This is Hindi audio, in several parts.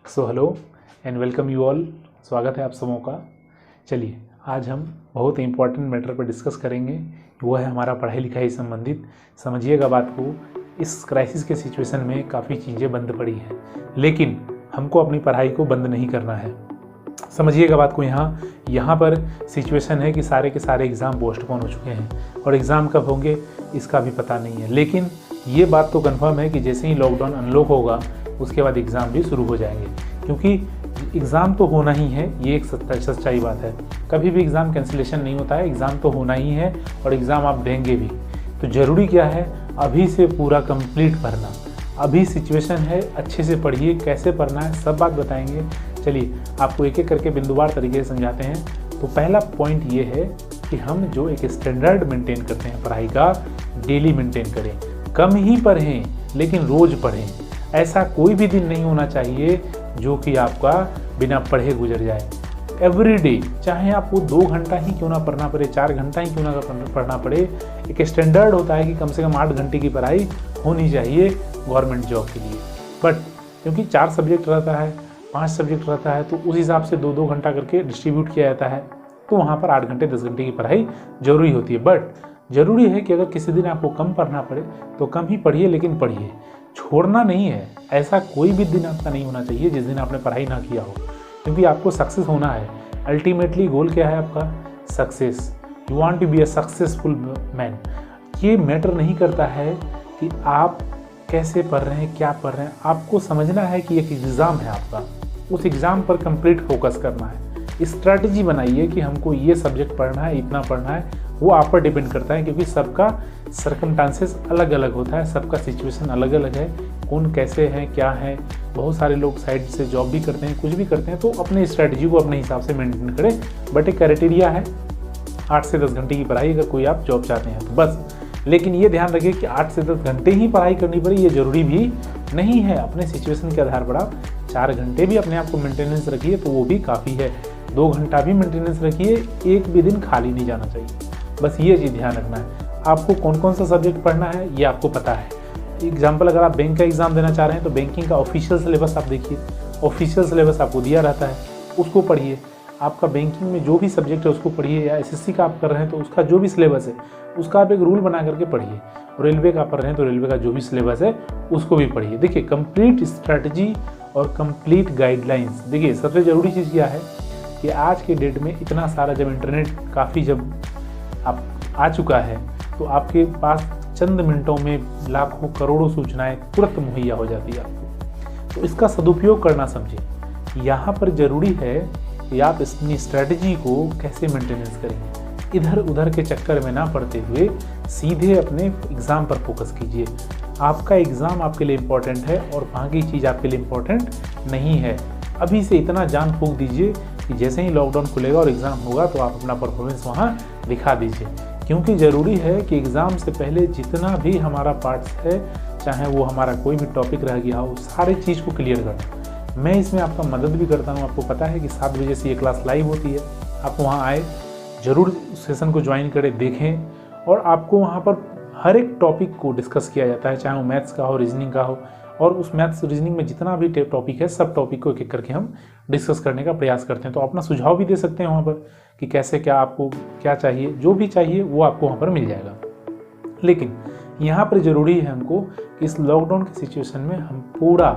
So hello and welcome you all. स्वागत है आप सबों का। चलिए आज हम बहुत ही इम्पोर्टेंट मैटर पर डिस्कस करेंगे। वो है हमारा पढ़ाई लिखाई संबंधित। समझिएगा बात को, इस क्राइसिस के सिचुएशन में काफ़ी चीज़ें बंद पड़ी हैं, लेकिन हमको अपनी पढ़ाई को बंद नहीं करना है। समझिएगा बात को। यहाँ पर सिचुएशन है कि सारे के सारे एग्ज़ाम पोस्टपोन हो चुके हैं और एग्ज़ाम कब होंगे इसका भी पता नहीं है, लेकिन ये बात तो कंफर्म है कि जैसे ही लॉकडाउन अनलॉक होगा उसके बाद एग्ज़ाम भी शुरू हो जाएंगे, क्योंकि एग्ज़ाम तो होना ही है। ये एक सच्चाई बात है। कभी भी एग्ज़ाम कैंसिलेशन नहीं होता है, एग्ज़ाम तो होना ही है और एग्ज़ाम आप देंगे भी। तो ज़रूरी क्या है, अभी से पूरा कंप्लीट पढ़ना। अभी सिचुएशन है, अच्छे से पढ़िए। कैसे पढ़ना है सब बात बताएंगे। चलिए आपको एक एक करके बिंदुवार तरीके से समझाते हैं। तो पहला पॉइंट ये है कि हम जो एक स्टैंडर्ड मेंटेन करते हैं पढ़ाई का, डेली मेंटेन करें। कम ही पढ़ें लेकिन रोज़ पढ़ें। ऐसा कोई भी दिन नहीं होना चाहिए जो कि आपका बिना पढ़े गुजर जाए। एवरी डे, चाहे आपको 2 घंटा ही क्यों ना पढ़ना पड़े, 4 घंटा ही क्यों ना पढ़ना पड़े, एक स्टैंडर्ड होता है कि कम से कम 8 घंटे की पढ़ाई होनी चाहिए गवर्नमेंट जॉब के लिए। बट क्योंकि 4 सब्जेक्ट रहता है, 5 सब्जेक्ट रहता है, तो उस हिसाब से 2-2 घंटा करके डिस्ट्रीब्यूट किया जाता है। तो वहाँ पर 8 घंटे 10 घंटे की पढ़ाई जरूरी होती है। बट ज़रूरी है कि अगर किसी दिन आपको कम पढ़ना पड़े तो कम ही पढ़िए, लेकिन पढ़िए, छोड़ना नहीं है। ऐसा कोई भी दिन आपका नहीं होना चाहिए जिस दिन आपने पढ़ाई ना किया हो, क्योंकि आपको सक्सेस होना है। अल्टीमेटली गोल क्या है आपका? Success. You want to be a successful man. ये मैटर नहीं करता है कि आप कैसे पढ़ रहे हैं, क्या पढ़ रहे हैं। आपको समझना है कि एक एग्ज़ाम है आपका, उस एग्ज़ाम पर कंप्लीट फोकस करना है। स्ट्रैटेजी बनाइए कि हमको ये सब्जेक्ट पढ़ना है, इतना पढ़ना है। वो आप पर डिपेंड करता है, क्योंकि सबका सर्कमस्टांसेस अलग अलग होता है, सबका सिचुएशन अलग अलग है। कौन कैसे है, क्या है। बहुत सारे लोग साइड से जॉब भी करते हैं, कुछ भी करते हैं, तो अपने स्ट्रैटेजी को अपने हिसाब से मेंटेन करें। बट एक क्राइटेरिया है 8 से 10 घंटे की पढ़ाई, अगर कोई आप जॉब चाहते हैं तो बस। लेकिन ये ध्यान रखिए कि 8 से 10 घंटे ही पढ़ाई करनी पड़े, ये ज़रूरी भी नहीं है। अपने सिचुएशन के आधार पर आप 4 घंटे भी अपने आप को मेंटेनेंस रखिए तो वो भी काफ़ी है। 2 घंटा भी मेंटेनेंस रखिए, एक भी दिन खाली नहीं जाना चाहिए। बस ये चीज़ ध्यान रखना है। आपको कौन कौन सा सब्जेक्ट पढ़ना है ये आपको पता है। एग्जाम्पल, अगर आप बैंक का एग्ज़ाम देना चाह रहे हैं तो बैंकिंग का ऑफिशियल सिलेबस आप देखिए। ऑफिशियल सिलेबस आपको दिया रहता है, उसको पढ़िए। आपका बैंकिंग में जो भी सब्जेक्ट है उसको पढ़िए, या एसएससी का आप कर रहे हैं तो उसका जो भी सिलेबस है उसका आप एक रूल बना करके पढ़िए। रेलवे का पढ़ रहे हैं तो रेलवे का जो भी सिलेबस है उसको भी पढ़िए। देखिए, कंप्लीट स्ट्रैटेजी और कंप्लीट गाइडलाइंस। देखिए, सबसे ज़रूरी चीज़ क्या है कि आज के डेट में इतना सारा जब इंटरनेट काफ़ी जब आप आ चुका है तो आपके पास चंद मिनटों में लाखों करोड़ों सूचनाएं तुरंत मुहैया हो जाती है आपको। तो इसका सदुपयोग करना समझिए। यहाँ पर ज़रूरी है कि आप अपनी स्ट्रैटेजी को कैसे मेंटेनेंस करेंगे। इधर उधर के चक्कर में ना पड़ते हुए सीधे अपने एग्ज़ाम पर फोकस कीजिए। आपका एग्ज़ाम आपके लिए इम्पोर्टेंट है और बाकी चीज़ आपके लिए इम्पोर्टेंट नहीं है। अभी से इतना जान फूंक दीजिए कि जैसे ही लॉकडाउन खुलेगा और एग्ज़ाम होगा तो आप अपना परफॉर्मेंस वहाँ दिखा दीजिए, क्योंकि ज़रूरी है कि एग्ज़ाम से पहले जितना भी हमारा पार्ट्स है, चाहे वो हमारा कोई भी टॉपिक रह गया हो, सारी चीज़ को क्लियर करना। मैं इसमें आपका मदद भी करता हूँ। आपको पता है कि 7 बजे से ये क्लास लाइव होती है। आप वहाँ आए, ज़रूर सेशन को ज्वाइन करें, देखें, और आपको वहाँ पर हर एक टॉपिक को डिस्कस किया जाता है, चाहे वो मैथ्स का हो, रीजनिंग का हो। और उस मैथ्स रीजनिंग में जितना भी टॉपिक है, सब टॉपिक को एक एक करके हम डिस्कस करने का प्रयास करते हैं। तो अपना सुझाव भी दे सकते हैं वहाँ पर कि कैसे क्या आपको क्या चाहिए, जो भी चाहिए वो आपको वहाँ पर मिल जाएगा। लेकिन यहाँ पर ज़रूरी है हमको कि इस लॉकडाउन की सिचुएशन में हम पूरा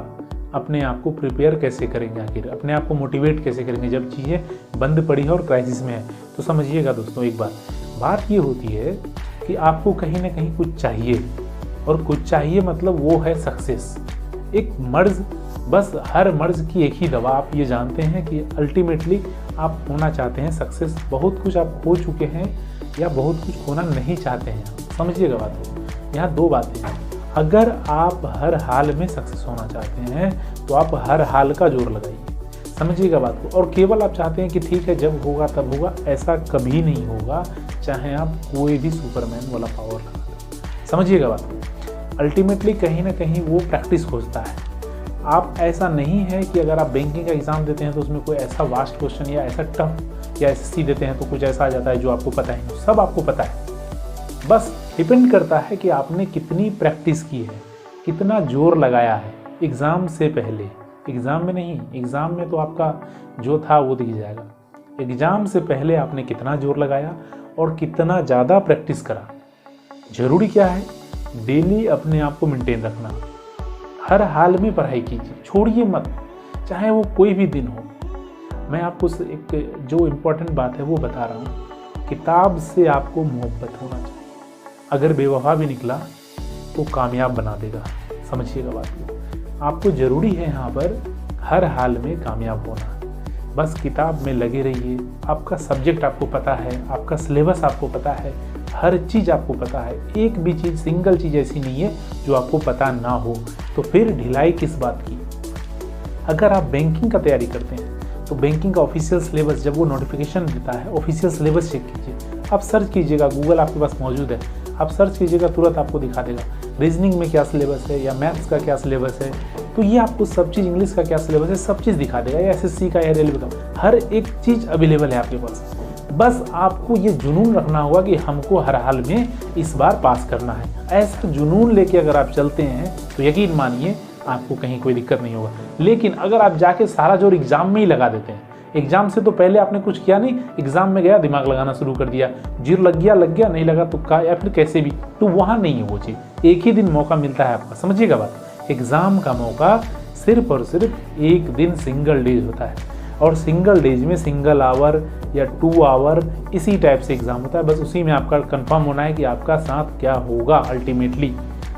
अपने आप को प्रिपेयर कैसे करेंगे, आखिर अपने आप को मोटिवेट कैसे करेंगे जब चीज़ें बंद पड़ी है और क्राइसिस में है। तो समझिएगा दोस्तों, एक बात ये होती है कि आपको कहीं ना कहीं कुछ चाहिए, और कुछ चाहिए मतलब वो है सक्सेस। एक मर्ज, बस हर मर्ज की एक ही दवा। आप ये जानते हैं कि अल्टीमेटली आप होना चाहते हैं सक्सेस। बहुत कुछ आप हो चुके हैं या बहुत कुछ होना नहीं चाहते हैं। समझिएगा बात को। यहाँ 2 बातें हैं। अगर आप हर हाल में सक्सेस होना चाहते हैं तो आप हर हाल का जोर लगाइए। समझिएगा बात को। और केवल आप चाहते हैं कि ठीक है जब होगा तब होगा, ऐसा कभी नहीं होगा, चाहे आप कोई भी सुपरमैन वाला पावर लगा दो। समझिएगा बात को। अल्टीमेटली कहीं ना कहीं वो प्रैक्टिस खोजता है। आप ऐसा नहीं है कि अगर आप बैंकिंग का एग्ज़ाम देते हैं तो उसमें कोई ऐसा वास्ट क्वेश्चन या ऐसा टफ या एसएससी देते हैं तो कुछ ऐसा आ जाता है जो आपको पता ही नहीं। सब आपको पता है। बस डिपेंड करता है कि आपने कितनी प्रैक्टिस की है, कितना जोर लगाया है एग्ज़ाम से पहले। एग्ज़ाम में नहीं। एग्ज़ाम में तो आपका जो था वो दिख जाएगा। एग्ज़ाम से पहले आपने कितना जोर लगाया और कितना ज़्यादा प्रैक्टिस करा। ज़रूरी क्या है, डेली अपने आप को मेंटेन रखना। हर हाल में पढ़ाई कीजिए, छोड़िए मत, चाहे वो कोई भी दिन हो। मैं आपको एक जो इम्पोर्टेंट बात है वो बता रहा हूँ, किताब से आपको मोहब्बत होना चाहिए। अगर बेवफा भी निकला तो कामयाब बना देगा, समझिएगा बात को। आपको ज़रूरी है यहाँ पर हर हाल में कामयाब होना। बस किताब में लगे रहिए। आपका सब्जेक्ट आपको पता है, आपका सिलेबस आपको पता है, हर चीज़ आपको पता है। एक भी चीज़, सिंगल चीज़ ऐसी नहीं है जो आपको पता ना हो। तो फिर ढिलाई किस बात की। अगर आप बैंकिंग का तैयारी करते हैं तो बैंकिंग का ऑफिशियल सिलेबस जब वो नोटिफिकेशन देता है, ऑफिशियल सिलेबस चेक कीजिए। आप सर्च कीजिएगा, गूगल आपके पास मौजूद है, आप सर्च कीजिएगा, तुरंत आपको दिखा देगा रीजनिंग में क्या सिलेबस है या मैथ्स का क्या सिलेबस है। तो ये आपको सब चीज़, इंग्लिश का क्या सिलेबस है, सब चीज़ दिखा देगा। या एसएससी का या रेलवे का, हर एक चीज़ अवेलेबल है आपके पास। बस आपको ये जुनून रखना होगा कि हमको हर हाल में इस बार पास करना है। ऐसा जुनून लेके अगर आप चलते हैं तो यकीन मानिए आपको कहीं कोई दिक्कत नहीं होगा। लेकिन अगर आप जाके सारा जोर एग्जाम में ही लगा देते हैं, एग्जाम से तो पहले आपने कुछ किया नहीं, एग्जाम में गया दिमाग लगाना शुरू कर दिया, जीरो लग गया, नहीं लगा तुक्का या फिर कैसे भी, तो वहाँ नहीं है वो चीज़। एक ही दिन मौका मिलता है आपका, समझिएगा बात। एग्ज़ाम का मौका सिर्फ और सिर्फ एक दिन, सिंगल डेज होता है। और सिंगल डेज में सिंगल आवर या 2 आवर इसी टाइप से एग्ज़ाम होता है। बस उसी में आपका कंफर्म होना है कि आपका साथ क्या होगा। अल्टीमेटली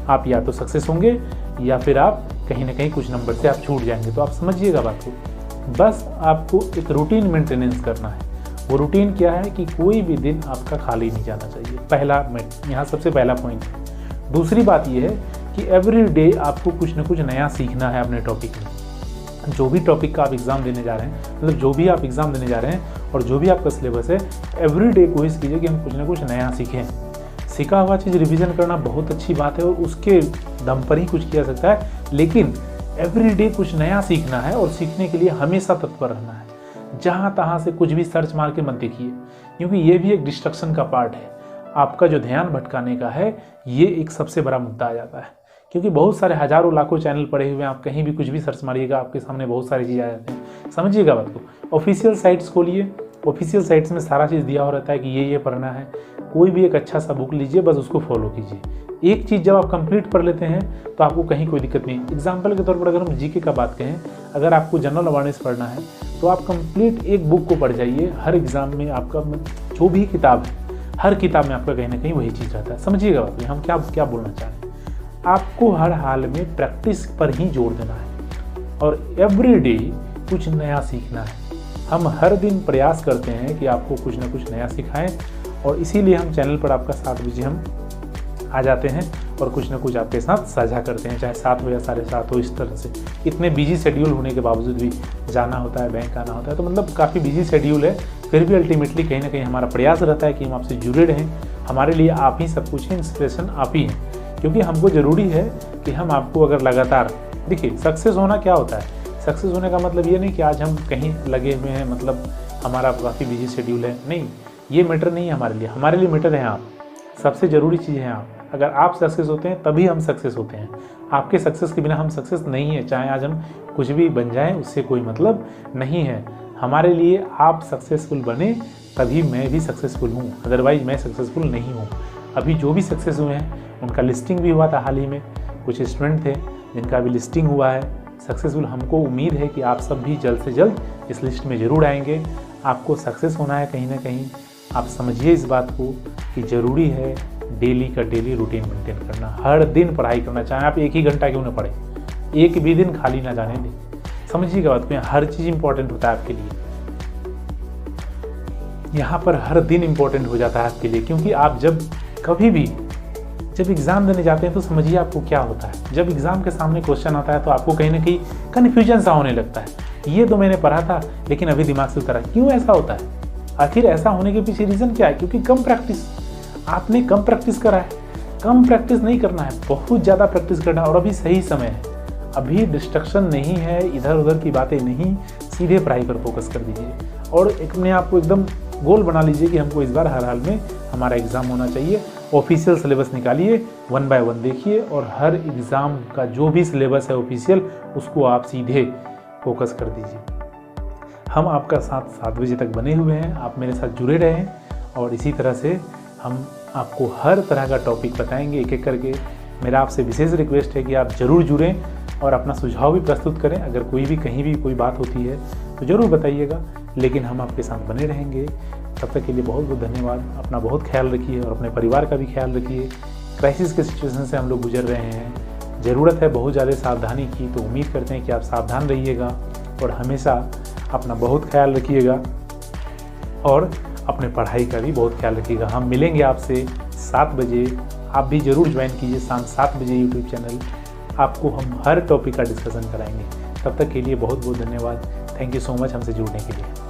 आप या तो सक्सेस होंगे या फिर आप कहीं ना कहीं कुछ नंबर से आप छूट जाएंगे। तो आप समझिएगा बात को। बस आपको एक रूटीन मेंटेनेंस करना है। वो रूटीन क्या है कि कोई भी दिन आपका खाली नहीं जाना चाहिए। पहला यहाँ सबसे पहला पॉइंट है। दूसरी बात यह है कि एवरी डे आपको कुछ ना कुछ नया सीखना है अपने टॉपिक में। जो भी टॉपिक का आप एग्ज़ाम देने जा रहे हैं, मतलब जो भी आप एग्ज़ाम देने जा रहे हैं और जो भी आपका सिलेबस है, एवरी डे कोशिश कीजिए कि हम कुछ ना कुछ नया सीखें। सीखा हुआ चीज़ रिवीजन करना बहुत अच्छी बात है और उसके दम पर ही कुछ किया सकता है, लेकिन एवरी डे कुछ नया सीखना है और सीखने के लिए हमेशा तत्पर रहना है। जहाँ तहाँ से कुछ भी सर्च मार के मत देखिए, क्योंकि ये भी एक डिस्ट्रक्शन का पार्ट है। आपका जो ध्यान भटकाने का है, ये एक सबसे बड़ा मुद्दा आ जाता है। क्योंकि बहुत सारे हज़ारों लाखों चैनल पड़े हुए हैं, आप कहीं भी कुछ भी सर्च मारिएगा, आपके सामने बहुत सारी चीज़ें आ जाती हैं। समझिएगा बात को। ऑफिशियल साइट्स खोलिए, ऑफिशियल साइट्स में सारा चीज़ दिया हो रहता है कि ये पढ़ना है। कोई भी एक अच्छा सा बुक लीजिए, बस उसको फॉलो कीजिए। एक चीज़ जब आप कंप्लीट कर लेते हैं तो आपको कहीं कोई दिक्कत नहीं। एग्जाम्पल के तौर पर अगर हम जीके का बात करें, अगर आपको जनरल अवेयरनेस पढ़ना है तो आप कंप्लीट एक बुक को पढ़ जाइए। हर एग्ज़ाम में आपका जो भी किताब है, हर किताब में आपका कहीं ना कहीं वही चीज़ रहता है। समझिएगा बात, हम क्या बोलना चाह रहे हैं। आपको हर हाल में प्रैक्टिस पर ही जोर देना है और एवरी डे कुछ नया सीखना है। हम हर दिन प्रयास करते हैं कि आपको कुछ ना कुछ नया सिखाएं और इसीलिए हम चैनल पर आपका 7 बजे हम आ जाते हैं और कुछ ना कुछ आपके साथ साझा करते हैं, चाहे 7 हो या 7:30 हो। इस तरह से इतने बिजी शेड्यूल होने के बावजूद भी जाना होता है, बैंक आना होता है, तो मतलब काफ़ी बिजी शेड्यूल है। फिर भी अल्टीमेटली कहीं ना कहीं हमारा प्रयास रहता है कि हम आपसे जुड़े रहें। हमारे लिए आप ही सब कुछ है, इंस्पिरेशन आप ही हैं। क्योंकि हमको ज़रूरी है कि हम आपको अगर लगातार, देखिए सक्सेस होना क्या होता है, सक्सेस होने का मतलब ये नहीं कि आज हम कहीं लगे हुए हैं, मतलब हमारा काफ़ी बिजी शेड्यूल है, नहीं, ये मैटर नहीं है हमारे लिए मैटर है आप। सबसे ज़रूरी चीज़ है आप। अगर आप सक्सेस होते हैं तभी हम सक्सेस होते हैं। आपके सक्सेस के बिना हम सक्सेस नहीं है। चाहे आज हम कुछ भी बन जाएं, उससे कोई मतलब नहीं है। हमारे लिए आप सक्सेसफुल बने तभी मैं भी सक्सेसफुल हूँ, अदरवाइज मैं सक्सेसफुल नहीं हूँ। अभी जो भी सक्सेस हुए हैं उनका लिस्टिंग भी हुआ था हाल ही में, कुछ स्टूडेंट थे जिनका अभी लिस्टिंग हुआ है सक्सेसफुल। हमको उम्मीद है कि आप सब भी जल्द से जल्द इस लिस्ट में ज़रूर आएंगे। आपको सक्सेस होना है कहीं ना कहीं। आप समझिए इस बात को कि ज़रूरी है डेली का डेली रूटीन मेंटेन करना, हर दिन पढ़ाई करना। चाहे आप 1 ही घंटा क्यों ना पढ़ें, एक भी दिन खाली ना जाने दें। समझिएगा बात को, हर चीज़ इंपॉर्टेंट होता है आपके लिए। यहाँ पर हर दिन इंपॉर्टेंट हो जाता है आपके लिए, क्योंकि आप जब एग्ज़ाम देने जाते हैं तो समझिए आपको क्या होता है। जब एग्ज़ाम के सामने क्वेश्चन आता है तो आपको कहीं ना कहीं कन्फ्यूजन सा होने लगता है। ये तो मैंने पढ़ा था लेकिन अभी दिमाग से उतरा, क्यों ऐसा होता है? आखिर ऐसा होने के पीछे रीज़न क्या है? क्योंकि कम प्रैक्टिस, आपने कम प्रैक्टिस करा है। कम प्रैक्टिस नहीं करना है, बहुत ज़्यादा प्रैक्टिस करना है। और अभी सही समय है, अभी डिस्ट्रक्शन नहीं है, इधर उधर की बातें नहीं, सीधे पढ़ाई पर फोकस कर दीजिए और अपने आप को एकदम गोल बना लीजिए कि हमको इस बार हर हाल में हमारा एग्ज़ाम होना चाहिए। ऑफिशियल सिलेबस निकालिए, 1 बाय 1 देखिए और हर एग्ज़ाम का जो भी सिलेबस है ऑफिशियल, उसको आप सीधे फोकस कर दीजिए। हम आपका साथ 7 बजे तक बने हुए हैं, आप मेरे साथ जुड़े रहें और इसी तरह से हम आपको हर तरह का टॉपिक बताएंगे एक एक करके। मेरा आपसे विशेष रिक्वेस्ट है कि आप ज़रूर जुड़ें और अपना सुझाव भी प्रस्तुत करें। अगर कोई भी कहीं भी कोई बात होती है तो ज़रूर बताइएगा, लेकिन हम आपके साथ बने रहेंगे। तब तक के लिए बहुत बहुत धन्यवाद। अपना बहुत ख्याल रखिए और अपने परिवार का भी ख्याल रखिए। क्राइसिस के सिचुएशन से हम लोग गुजर रहे हैं, ज़रूरत है बहुत ज़्यादा सावधानी की, तो उम्मीद करते हैं कि आप सावधान रहिएगा और हमेशा अपना बहुत ख्याल रखिएगा और अपने पढ़ाई का भी बहुत ख्याल रखिएगा। हम मिलेंगे आपसे 7 बजे। आप भी ज़रूर ज्वाइन कीजिए शाम 7 बजे यूट्यूब चैनल। आपको हम हर टॉपिक का डिस्कशन कराएंगे। तब तक के लिए बहुत बहुत धन्यवाद। थैंक यू सो मच हमसे जुड़ने के लिए।